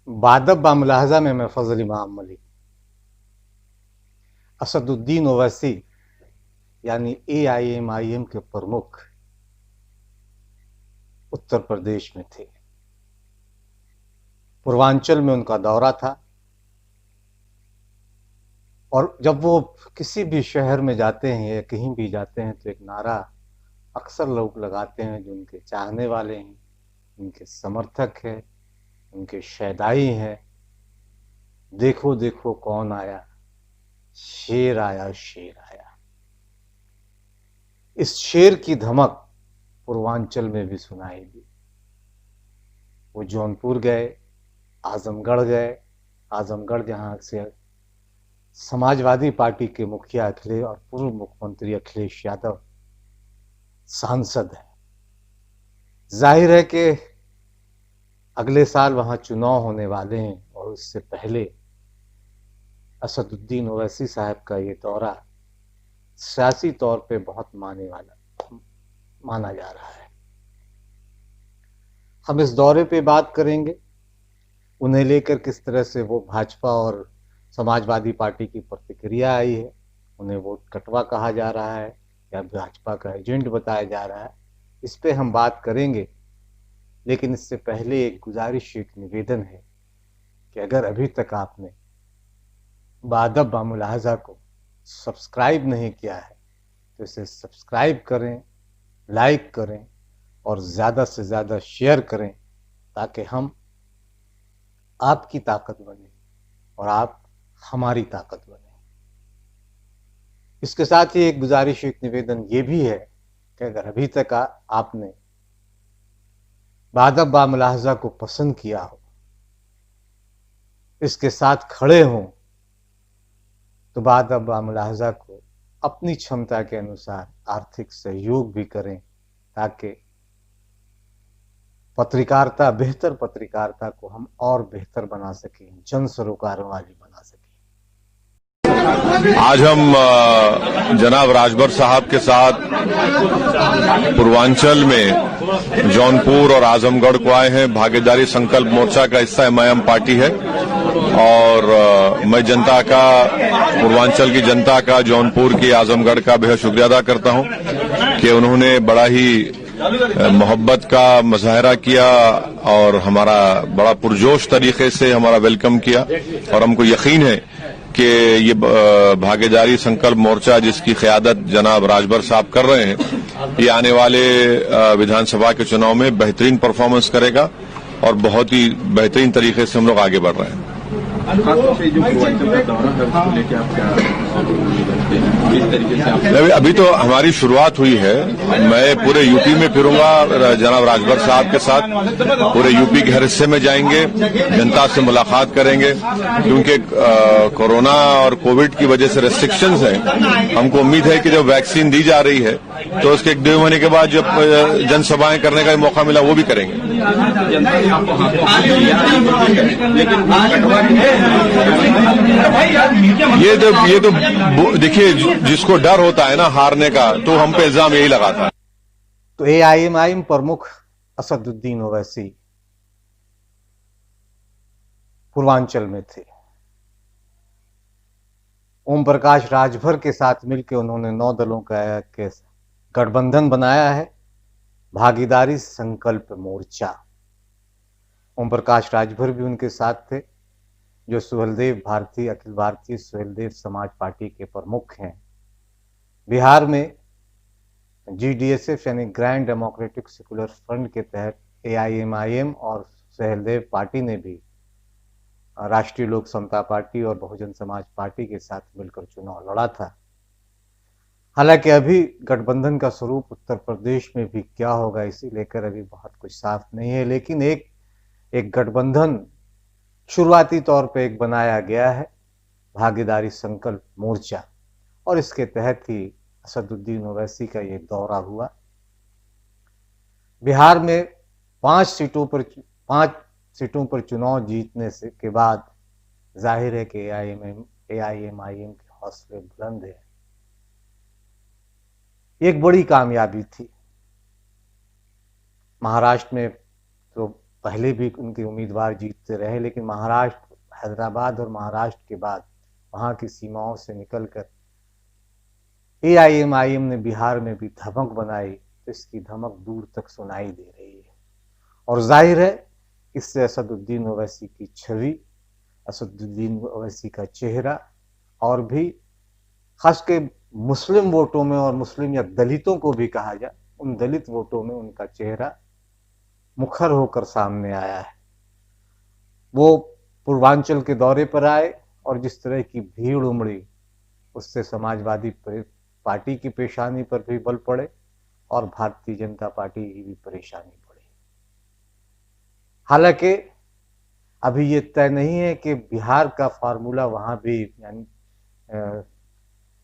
बादब बामुलाहजा में मैं फजल इमाम मलिक असदुद्दीन ओवैसी यानी AIMIM के प्रमुख उत्तर प्रदेश में थे। पूर्वांचल में उनका दौरा था और जब वो किसी भी शहर में जाते हैं या कहीं भी जाते हैं तो एक नारा अक्सर लोग लगाते हैं जो उनके चाहने वाले हैं, उनके समर्थक हैं, उनके शैदाई हैं। देखो देखो कौन आया, शेर आया शेर आया। इस शेर की धमक पूर्वांचल में भी सुनाई दी। वो जौनपुर गए, आजमगढ़ गए। आजमगढ़ जहां से समाजवादी पार्टी के मुखिया अखिलेश और पूर्व मुख्यमंत्री अखिलेश यादव सांसद हैं। जाहिर है कि अगले साल वहां चुनाव होने वाले हैं और उससे पहले असदुद्दीन ओवैसी साहब का ये दौरा सियासी तौर पे बहुत माना जा रहा है। हम इस दौरे पे बात करेंगे, उन्हें लेकर किस तरह से वो भाजपा और समाजवादी पार्टी की प्रतिक्रिया आई है। उन्हें वोट कटवा कहा जा रहा है या भाजपा का एजेंट बताया जा रहा है, इस पे हम बात करेंगे। लेकिन इससे पहले एक गुजारिश, एक निवेदन है कि अगर अभी तक आपने बादब बामुलाहजा को सब्सक्राइब नहीं किया है तो इसे सब्सक्राइब करें, लाइक करें और ज़्यादा से ज़्यादा शेयर करें ताकि हम आपकी ताकत बने और आप हमारी ताकत बने। इसके साथ ही एक गुजारिश, एक निवेदन ये भी है कि अगर अभी तक आपने बादब बामुलाहजा को पसंद किया हो, इसके साथ खड़े हों, तो बादब बामुलाहजा को अपनी क्षमता के अनुसार आर्थिक सहयोग भी करें ताकि बेहतर पत्रकारिता को हम और बेहतर बना सकें, जन सरोकारों वाली बना सकें। आज हम जनाब राजभर साहब के साथ पूर्वांचल में जौनपुर और आजमगढ़ को आए हैं। भागीदारी संकल्प मोर्चा का हिस्सा MIM पार्टी है और मैं जनता का, पूर्वांचल की जनता का, जौनपुर की, आजमगढ़ का बेहद शुक्रिया अदा करता हूं कि उन्होंने बड़ा ही मोहब्बत का मुजाहरा किया और हमारा बड़ा पुरजोश तरीके से हमारा वेलकम किया। और हमको यकीन है कि ये भागीदारी संकल्प मोर्चा जिसकी क़यादत जनाब राजभर साहब कर रहे हैं, ये आने वाले विधानसभा के चुनाव में बेहतरीन परफॉर्मेंस करेगा और बहुत ही बेहतरीन तरीके से हम लोग आगे बढ़ रहे हैं। अभी तो हमारी शुरुआत हुई है। मैं पूरे यूपी में फिरूंगा जनाब राजभर साहब के साथ। पूरे यूपी के हर हिस्से में जाएंगे, जनता से मुलाकात करेंगे, क्योंकि कोरोना और कोविड की वजह से रेस्ट्रिक्शंस हैं। हमको उम्मीद है कि जब वैक्सीन दी जा रही है तो उसके 1-2 महीने के बाद जब जनसभाएं करने का मौका मिला वो भी करेंगे। ये तो देखिए, जिसको डर होता है ना हारने का, तो हम पे इल्जाम यही लगाता है। तो AIMIM प्रमुख असदुद्दीन ओवैसी पूर्वांचल में थे। ओम प्रकाश राजभर के साथ मिलकर उन्होंने 9 दलों का एक गठबंधन बनाया है, भागीदारी संकल्प मोर्चा। ओम प्रकाश राजभर भी उनके साथ थे, जो सुहेलदेव भारती, अखिल भारतीय सुहेलदेव समाज पार्टी के प्रमुख हैं। बिहार में GDSF यानी ग्रैंड डेमोक्रेटिक सेकुलर फ्रंट के तहत AIMIM और सुहेलदेव पार्टी ने भी राष्ट्रीय लोक समता पार्टी और बहुजन समाज पार्टी के साथ मिलकर चुनाव लड़ा था। हालांकि अभी गठबंधन का स्वरूप उत्तर प्रदेश में भी क्या होगा इसे लेकर अभी बहुत कुछ साफ नहीं है, लेकिन एक गठबंधन शुरुआती तौर पे एक बनाया गया है, भागीदारी संकल्प मोर्चा, और इसके तहत ही असदुद्दीन ओवैसी का ये दौरा हुआ। बिहार में 5 सीटों पर चुनाव जीतने से के बाद जाहिर है कि AIMIM के हौसले बुलंद है। एक बड़ी कामयाबी थी। महाराष्ट्र में तो पहले भी उनके उम्मीदवार जीतते रहे, लेकिन महाराष्ट्र, हैदराबाद और महाराष्ट्र के बाद वहां की सीमाओं से निकलकर एआईएमआईएम ने बिहार में भी धमक बनाई, तो इसकी धमक दूर तक सुनाई दे रही है। और जाहिर है इससे असदुद्दीन ओवैसी की छवि, असदुद्दीन ओवैसी का चेहरा और भी खास के मुस्लिम वोटों में, और मुस्लिम या दलितों को भी कहा जाए, उन दलित वोटों में उनका चेहरा मुखर होकर सामने आया है। वो पूर्वांचल के दौरे पर आए और जिस तरह की भीड़ उमड़ी, उससे समाजवादी पार्टी की पेशानी पर भी बल पड़े और भारतीय जनता पार्टी की भी परेशानी पड़ी। हालांकि अभी ये तय नहीं है कि बिहार का फार्मूला वहां भी, यानी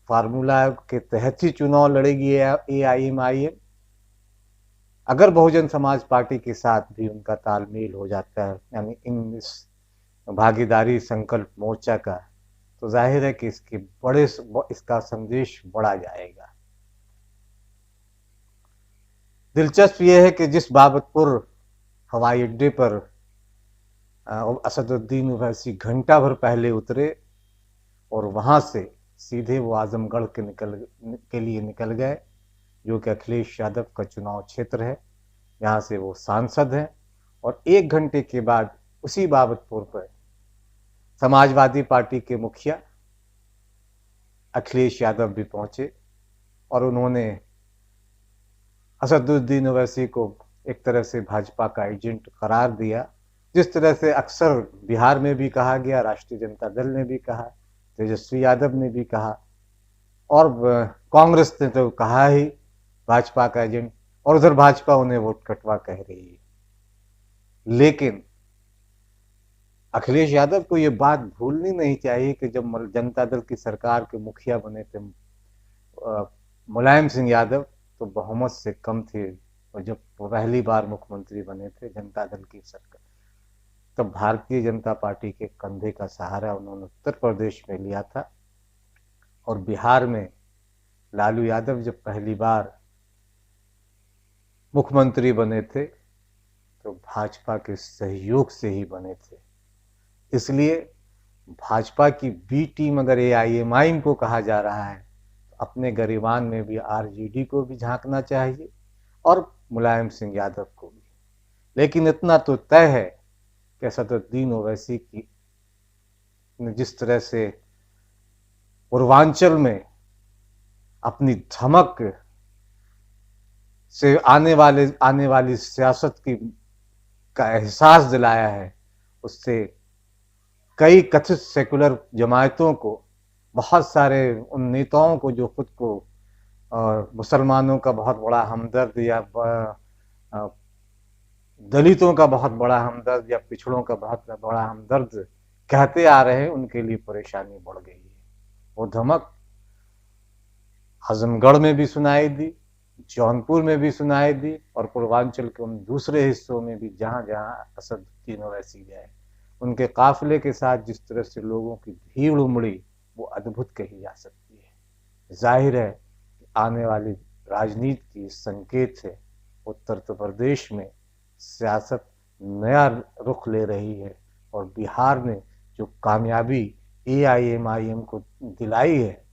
फार्मूला के तहत ही चुनाव लड़ेगी एआईएमआईएम। अगर बहुजन समाज पार्टी के साथ भी उनका तालमेल हो जाता है, यानी इस भागीदारी संकल्प मोर्चा का, तो जाहिर है कि इसका संदेश बढ़ा जाएगा। दिलचस्प यह है कि जिस बाबतपुर हवाई अड्डे पर असदुद्दीन ओवैसी घंटा भर पहले उतरे और वहां से सीधे वो आजमगढ़ के लिए निकल गए, जो कि अखिलेश यादव का चुनाव क्षेत्र है। यहाँ से वो सांसद हैं। और 1 घंटे के बाद उसी बाबतपुर पर समाजवादी पार्टी के मुखिया अखिलेश यादव भी पहुंचे और उन्होंने असदुद्दीन ओवैसी को एक तरह से भाजपा का एजेंट करार दिया, जिस तरह से अक्सर बिहार में भी कहा गया, राष्ट्रीय जनता दल ने भी कहा, तेजस्वी यादव ने भी कहा, और कांग्रेस ने तो कहा ही भाजपा का एजेंट, और उधर भाजपा उन्हें वोट कटवा कह रही है। लेकिन अखिलेश यादव को ये बात भूलनी नहीं चाहिए कि जब जनता दल की सरकार के मुखिया बने थे मुलायम सिंह यादव, तो बहुमत से कम थे, और जब पहली बार मुख्यमंत्री बने थे जनता दल की सरकार, तब भारतीय जनता पार्टी के कंधे का सहारा उन्होंने उत्तर प्रदेश में लिया था। और बिहार में लालू यादव जब पहली बार मुख्यमंत्री बने थे तो भाजपा के सहयोग से ही बने थे। इसलिए भाजपा की बी टीम अगर एआईएमआईएम को कहा जा रहा है, तो अपने गरिबान में भी आरजेडी को भी झांकना चाहिए और मुलायम सिंह यादव को भी। लेकिन इतना तो तय है कि असदुद्दीन ओवैसी की जिस तरह से पूर्वांचल में अपनी धमक से आने वाली सियासत की का एहसास दिलाया है, उससे कई कथित सेकुलर जमायतों को, बहुत सारे उन नेताओं को जो खुद को मुसलमानों का बहुत बड़ा हमदर्द या दलितों का बहुत बड़ा हमदर्द या पिछड़ों का बहुत बड़ा हमदर्द कहते आ रहे हैं, उनके लिए परेशानी बढ़ गई है। वो धमक आजमगढ़ में भी सुनाई दी, जौनपुर में भी सुनाई दी, और पूर्वांचल के उन दूसरे हिस्सों में भी जहां जहां असदुद्दीन ओवैसी गए, उनके काफिले के साथ जिस तरह से लोगों की भीड़ उमड़ी, वो अद्भुत कही जा सकती है। जाहिर है कि आने वाली राजनीति की संकेत है। उत्तर प्रदेश में सियासत नया रुख ले रही है और बिहार ने जो कामयाबी एआईएमआईएम को दिलाई है,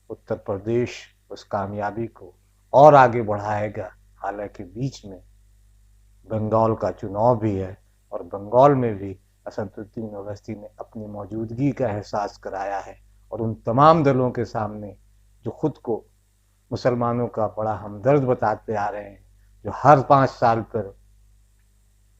उत्तर प्रदेश उस कामयाबी को और आगे बढ़ाएगा। हालांकि बीच में बंगाल का चुनाव भी है और बंगाल में भी असदुद्दीन ओवैसी ने अपनी मौजूदगी का एहसास कराया है, और उन तमाम दलों के सामने जो खुद को मुसलमानों का बड़ा हमदर्द बताते आ रहे हैं, जो हर 5 साल पर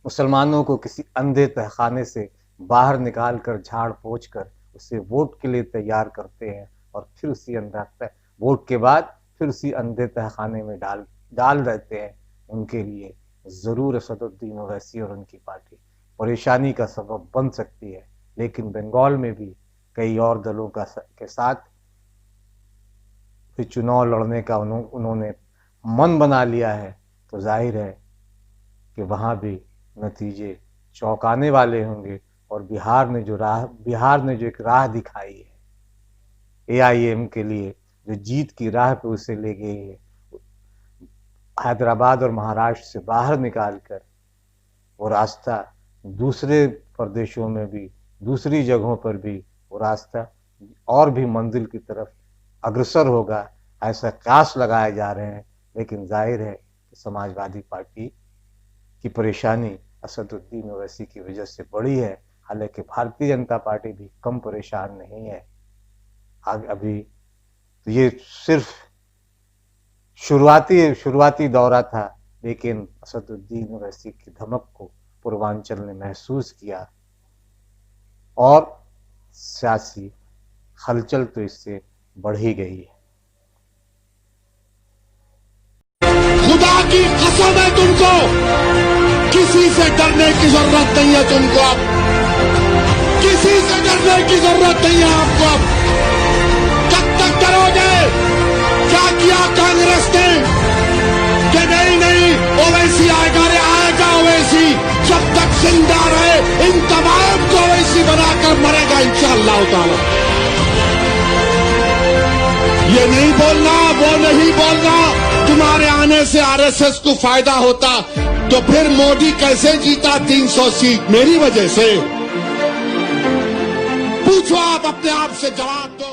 मुसलमानों को किसी अंधे तहखाने से बाहर निकाल कर झाड़ पोंछ कर उसे वोट के लिए तैयार करते हैं और फिर उसी वोट के बाद फिर उसी अंधे तहखाने में डाल देते हैं, उनके लिए जरूर असदुद्दीन ओवैसी और उनकी पार्टी परेशानी का सबब बन सकती है। लेकिन बंगाल में भी कई और दलों के साथ फिर चुनाव लड़ने का उन्होंने मन बना लिया है, तो जाहिर है कि वहां भी नतीजे चौंकाने वाले होंगे। और बिहार ने जो एक राह दिखाई है एआईएम के लिए, जो जीत की राह पे उसे ले गई है, हैदराबाद और महाराष्ट्र से बाहर निकालकर वो रास्ता दूसरे प्रदेशों में भी, दूसरी जगहों पर भी वो रास्ता और भी मंजिल की तरफ अग्रसर होगा, ऐसा कास लगाए जा रहे हैं। लेकिन जाहिर है कि समाजवादी पार्टी की परेशानी असदुद्दीन ओवैसी की वजह से बड़ी है। हालांकि भारतीय जनता पार्टी भी कम परेशान नहीं है। अभी तो ये सिर्फ शुरुआती दौरा था, लेकिन असदुद्दीन ओवैसी की धमक को पूर्वांचल ने महसूस किया और सियासी हलचल तो इससे बढ़ ही गई है। खुदा की कसम है तुमको, किसी से डरने की जरूरत नहीं है तुमको, अब किसी से डरने की जरूरत नहीं है आपको। अब कब तक डरोगे? क्या किया कांग्रेस ने कि नहीं ओवैसी आएगा, रे आएगा ओवैसी, जब तक जिंदा रहे इन तमाम को ओवैसी बनाकर मरेगा इंशाअल्लाह ताला। ये नहीं बोलना, वो नहीं बोलना, तुम्हारे आने से आरएसएस को फायदा होता तो फिर मोदी कैसे जीता 300 सीट? मेरी वजह से। पूछो, आप अपने आप से जवाब दो।